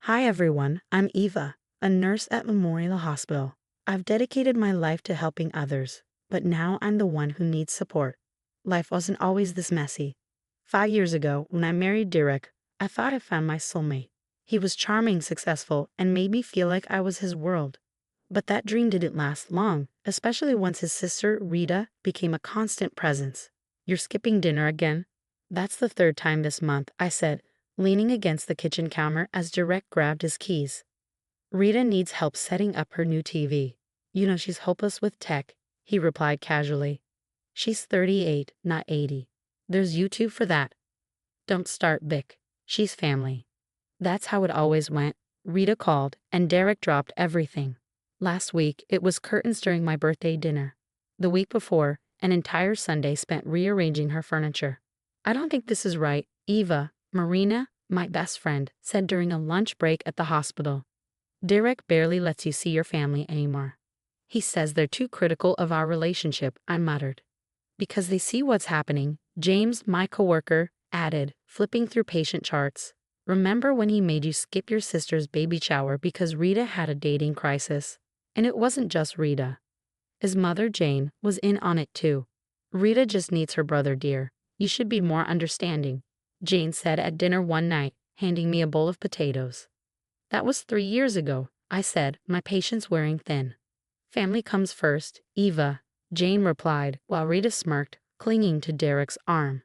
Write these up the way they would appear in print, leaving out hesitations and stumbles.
Hi everyone, I'm Eva, a nurse at Memorial Hospital. I've dedicated my life to helping others, but now I'm the one who needs support. Life wasn't always this messy. 5 years ago, when I married Derek, I thought I found my soulmate. He was charming, successful, and made me feel like I was his world. But that dream didn't last long, especially once his sister, Rita, became a constant presence. You're skipping dinner again? That's the third time this month, I said, leaning against the kitchen counter as Derek grabbed his keys. Rita needs help setting up her new TV. You know she's hopeless with tech, he replied casually. She's 38, not 80. There's YouTube for that. Don't start, Vic. She's family. That's how it always went. Rita called, and Derek dropped everything. Last week, it was curtains during my birthday dinner. The week before, an entire Sunday spent rearranging her furniture. I don't think this is right, Eva, Marina, my best friend, said during a lunch break at the hospital. Derek barely lets you see your family anymore. He says they're too critical of our relationship, I muttered. Because they see what's happening, James, my coworker, added, flipping through patient charts. Remember when he made you skip your sister's baby shower because Rita had a dating crisis? And it wasn't just Rita. His mother, Jane, was in on it too. Rita just needs her brother, dear. You should be more understanding, Jane said at dinner one night, handing me a bowl of potatoes. That was 3 years ago, I said, my patience wearing thin. Family comes first, Eva, Jane replied, while Rita smirked, clinging to Derek's arm.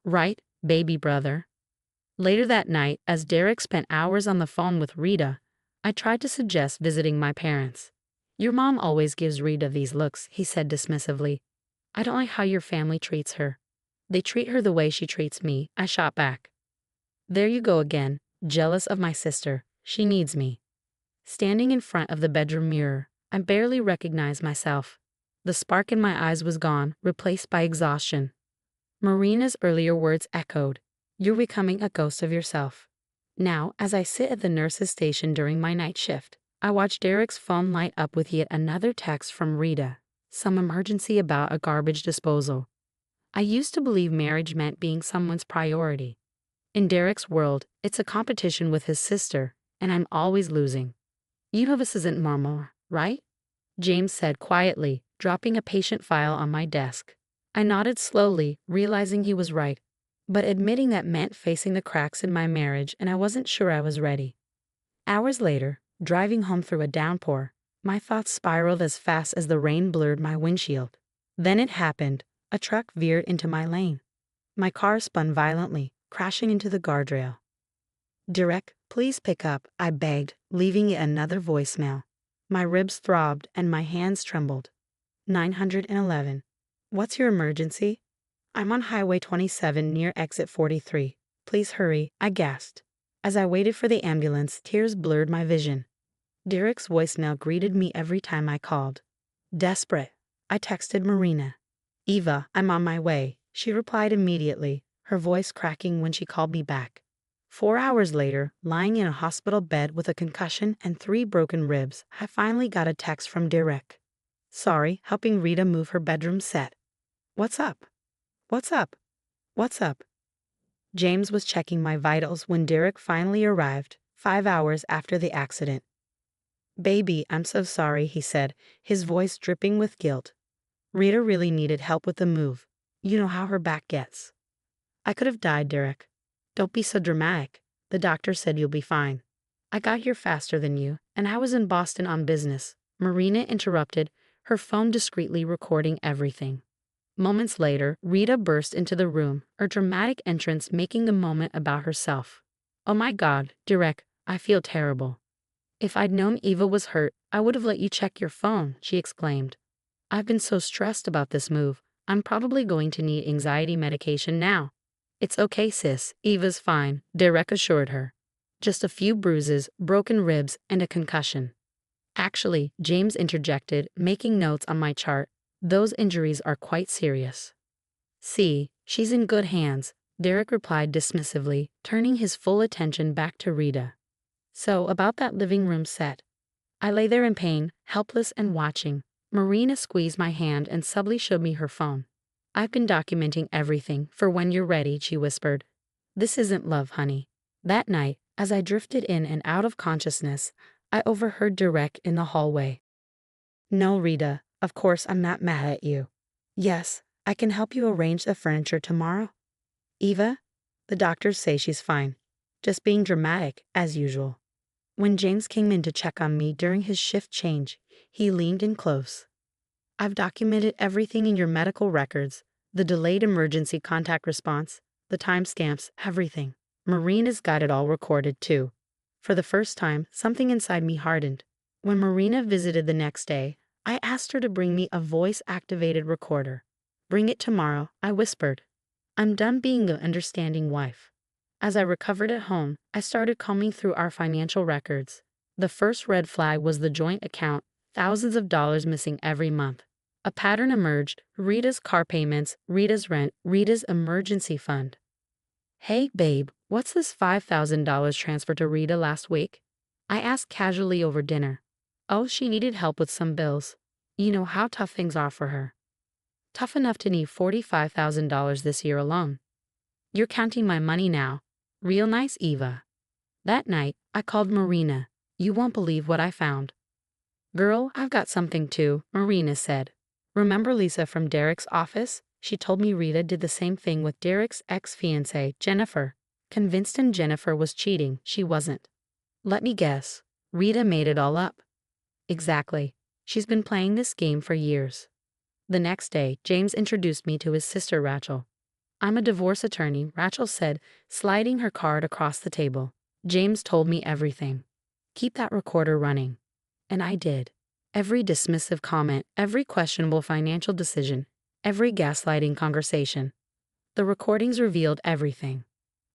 Right, baby brother. Later that night, as Derek spent hours on the phone with Rita, I tried to suggest visiting my parents. Your mom always gives Rita these looks, he said dismissively. I don't like how your family treats her. They treat her the way she treats me, I shot back. There you go again, jealous of my sister. She needs me. Standing in front of the bedroom mirror, I barely recognized myself. The spark in my eyes was gone, replaced by exhaustion. Marina's earlier words echoed. You're becoming a ghost of yourself. Now, as I sit at the nurse's station during my night shift, I watch Derek's phone light up with yet another text from Rita. Some emergency about a garbage disposal. I used to believe marriage meant being someone's priority. In Derek's world, it's a competition with his sister, and I'm always losing. You know this isn't normal, right? James said quietly, dropping a patient file on my desk. I nodded slowly, realizing he was right, but admitting that meant facing the cracks in my marriage, and I wasn't sure I was ready. Hours later, driving home through a downpour, my thoughts spiraled as fast as the rain blurred my windshield. Then it happened. A truck veered into my lane. My car spun violently, crashing into the guardrail. Derek, please pick up, I begged, leaving yet another voicemail. My ribs throbbed and my hands trembled. 911. What's your emergency? I'm on Highway 27 near exit 43. Please hurry, I gasped. As I waited for the ambulance, tears blurred my vision. Derek's voicemail greeted me every time I called. Desperate, I texted Marina. Eva, I'm on my way, she replied immediately, her voice cracking when she called me back. 4 hours later, lying in a hospital bed with a concussion and 3 broken ribs, I finally got a text from Derek. Sorry, helping Rita move her bedroom set. What's up? What's up? What's up? James was checking my vitals when Derek finally arrived, 5 hours after the accident. Baby, I'm so sorry, he said, his voice dripping with guilt. Rita really needed help with the move. You know how her back gets. I could have died, Derek. Don't be so dramatic. The doctor said you'll be fine. I got here faster than you, and I was in Boston on business. Marina interrupted, her phone discreetly recording everything. Moments later, Rita burst into the room, her dramatic entrance making the moment about herself. Oh my God, Derek, I feel terrible. If I'd known Eva was hurt, I would have let you check your phone, she exclaimed. I've been so stressed about this move, I'm probably going to need anxiety medication now. It's okay, sis, Eva's fine, Derek assured her. Just a few bruises, broken ribs, and a concussion. Actually, James interjected, making notes on my chart. Those injuries are quite serious. See, she's in good hands, Derek replied dismissively, turning his full attention back to Rita. So, about that living room set. I lay there in pain, helpless and watching. Marina squeezed my hand and subtly showed me her phone. I've been documenting everything for when you're ready, she whispered. This isn't love, honey. That night, As I drifted in and out of consciousness, I overheard Derek in the hallway. "No, Rita, of course I'm not mad at you. Yes, I can help you arrange the furniture tomorrow. Eva, the doctors say she's fine. Just being dramatic, as usual." When James came in to check on me during his shift change, he leaned in close. "I've documented everything in your medical records, the delayed emergency contact response, the timestamps, everything. Marina's got it all recorded, too." For the first time, something inside me hardened. When Marina visited the next day, I asked her to bring me a voice-activated recorder. "Bring it tomorrow," I whispered. "I'm done being the understanding wife." As I recovered at home, I started combing through our financial records. The first red flag was the joint account, thousands of dollars missing every month. A pattern emerged: Rita's car payments, Rita's rent, Rita's emergency fund. "Hey, babe, what's this $5,000 transfer to Rita last week?" I asked casually over dinner. "Oh, she needed help with some bills. You know how tough things are for her." "Tough enough to need $45,000 this year alone." "You're counting my money now. Real nice, Eva." That night, I called Marina. "You won't believe what I found." "Girl, I've got something too," Marina said. "Remember Lisa from Derek's office? She told me Rita did the same thing with Derek's ex-fiancée, Jennifer. Convinced him Jennifer was cheating, she wasn't. Let me guess. Rita made it all up." "Exactly. She's been playing this game for years." The next day, James introduced me to his sister Rachel. "I'm a divorce attorney," Rachel said, sliding her card across the table. "James told me everything. Keep that recorder running." And I did. Every dismissive comment, every questionable financial decision, every gaslighting conversation. The recordings revealed everything.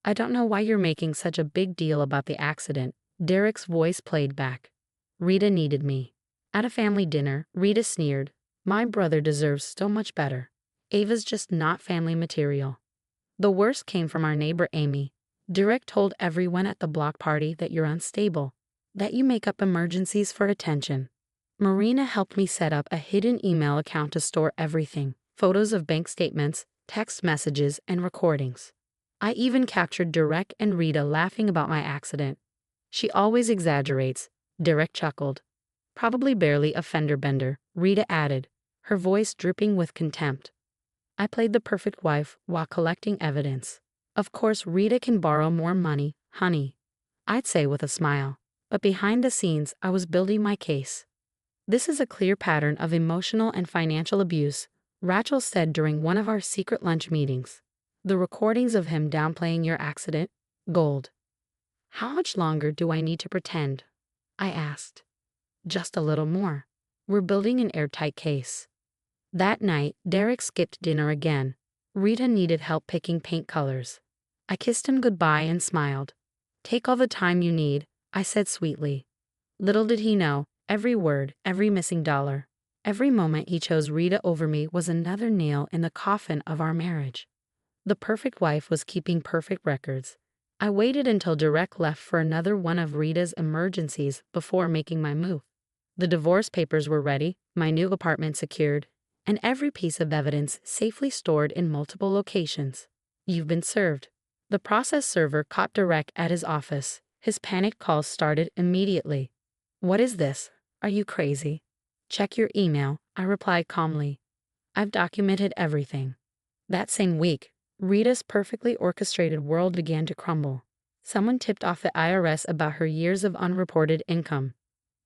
"I don't know why you're making such a big deal about the accident," Derek's voice played back. "Rita needed me." At a family dinner, Rita sneered, "My brother deserves so much better. Ava's just not family material." The worst came from our neighbor Amy. "Derek told everyone at the block party that you're unstable, that you make up emergencies for attention." Marina helped me set up a hidden email account to store everything: photos of bank statements, text messages, and recordings. I even captured Derek and Rita laughing about my accident. "She always exaggerates," Derek chuckled. "Probably barely a fender bender," Rita added, her voice dripping with contempt. I played the perfect wife while collecting evidence. "Of course Rita can borrow more money, honey," I'd say with a smile. But behind the scenes, I was building my case. "This is a clear pattern of emotional and financial abuse," Rachel said during one of our secret lunch meetings. "The recordings of him downplaying your accident? Gold." "How much longer do I need to pretend?" I asked. "Just a little more. We're building an airtight case." That night, Derek skipped dinner again. Rita needed help picking paint colors. I kissed him goodbye and smiled. "Take all the time you need," I said sweetly. Little did he know, every word, every missing dollar, every moment he chose Rita over me was another nail in the coffin of our marriage. The perfect wife was keeping perfect records. I waited until Derek left for another one of Rita's emergencies before making my move. The divorce papers were ready, my new apartment secured, and every piece of evidence safely stored in multiple locations. "You've been served." The process server caught Derek at his office. His panicked calls started immediately. "What is this? Are you crazy?" "Check your email," I replied calmly. "I've documented everything." That same week, Rita's perfectly orchestrated world began to crumble. Someone tipped off the IRS about her years of unreported income.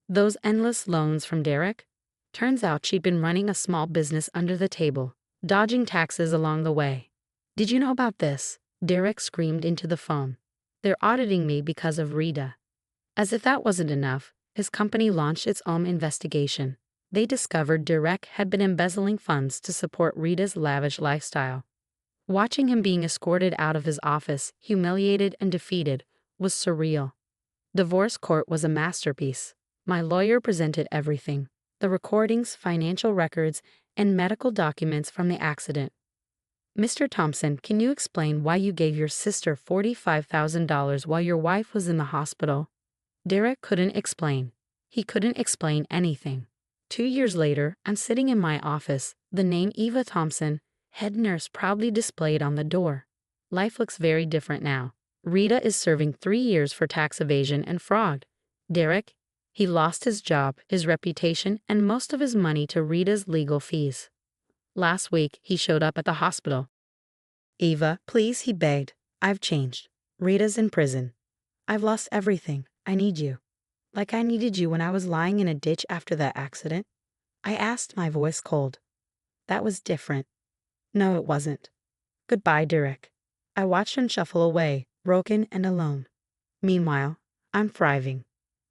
Those endless loans from Derek? Turns out she'd been running a small business under the table, dodging taxes along the way. "Did you know about this?" Derek screamed into the phone. "They're auditing me because of Rita." As if that wasn't enough, his company launched its own investigation. They discovered Derek had been embezzling funds to support Rita's lavish lifestyle. Watching him being escorted out of his office, humiliated and defeated, was surreal. Divorce court was a masterpiece. My lawyer presented everything: the recordings, financial records, and medical documents from the accident. "Mr. Thompson, can you explain why you gave your sister $45,000 while your wife was in the hospital?" Derek couldn't explain. He couldn't explain anything. 2 years later, I'm sitting in my office, the name Eva Thompson, head nurse, proudly displayed on the door. Life looks very different now. Rita is serving 3 years for tax evasion and fraud. Derek, he lost his job, his reputation, and most of his money to Rita's legal fees. Last week, he showed up at the hospital. Eva, please, he begged. I've changed. Rita's in prison. I've lost everything. I need you. Like I needed you when I was lying in a ditch after that accident. I asked, my voice cold. That was different. No, it wasn't. Goodbye, Derek. I watched him shuffle away, broken and alone. Meanwhile, I'm thriving.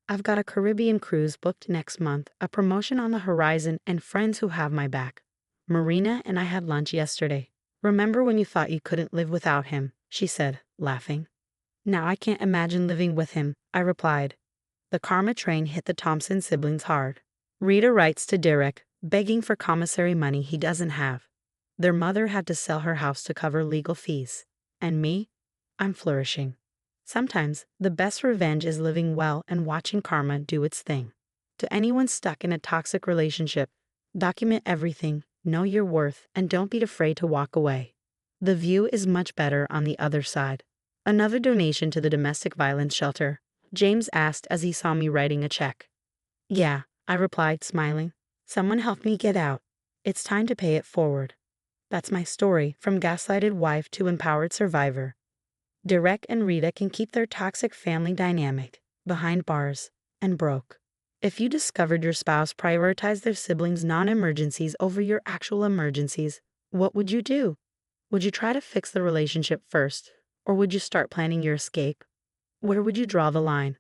I've got a Caribbean cruise booked next month, a promotion on the horizon, and friends who have my back. Marina and I had lunch yesterday. Remember when you thought you couldn't live without him? She said, laughing. Now I can't imagine living with him, I replied. The karma train hit the Thompson siblings hard. Rita writes to Derek, begging for commissary money he doesn't have. Their mother had to sell her house to cover legal fees. And me? I'm flourishing. Sometimes, the best revenge is living well and watching karma do its thing. To anyone stuck in a toxic relationship, document everything, know your worth, and don't be afraid to walk away. The view is much better on the other side. Another donation to the domestic violence shelter, James asked as he saw me writing a check. Yeah, I replied, smiling. Someone helped me get out. It's time to pay it forward. That's my story, from gaslighted wife to empowered survivor. Derek and Rita can keep their toxic family dynamic, behind bars, and broke. If you discovered your spouse prioritized their siblings' non-emergencies over your actual emergencies, what would you do? Would you try to fix the relationship first, or would you start planning your escape? Where would you draw the line?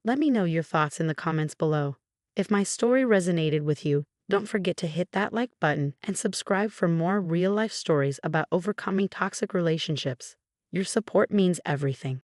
Let me know your thoughts in the comments below. If my story resonated with you, don't forget to hit that like button and subscribe for more real-life stories about overcoming toxic relationships. Your support means everything.